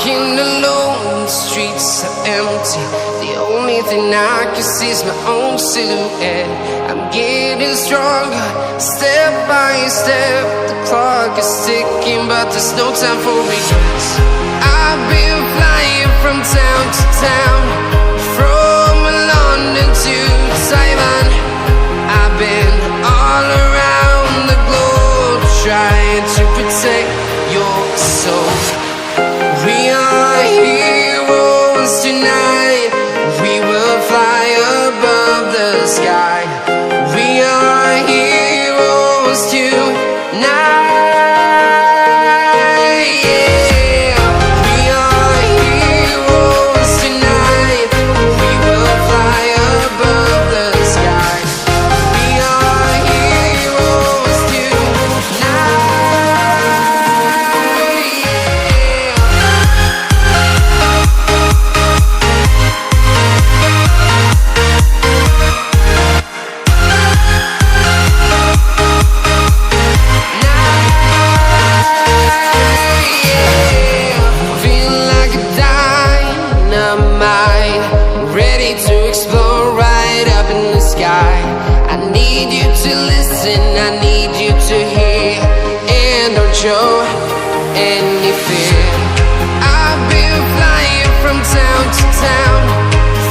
walking alone, the streets are empty. The only thing I can see is my own silhouette. I'm getting stronger, step by step. The clock is ticking, but there's no time for regrets. I've been flying from town to town, from London to Taiwan. I've been all around the globe, trying to protect your soul. We are heroes tonight. We will fly above the sky. We are heroes tonight. Yeah. We are heroes tonight. We will fly above the sky. We are heroes tonight. To explore right up in the sky. I need you to listen, I need you to hear, and don't show any fear. I've been flying from town to town,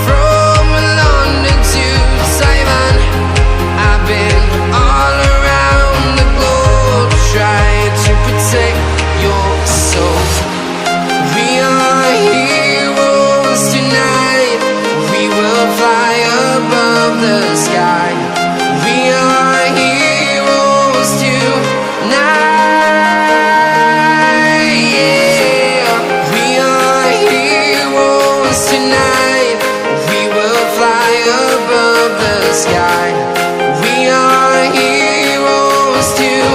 from London to Taiwan. I've been all around the globe, trying to protect your soul. We are heroes tonight. We will fly above the sky. We are heroes tonight. Yeah. We are heroes tonight. We will fly above the sky. We are heroes tonight.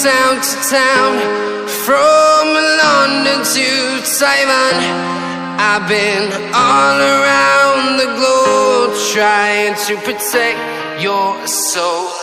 Town to town, from London to Taiwan. I've been all around the globe, trying to protect your soul.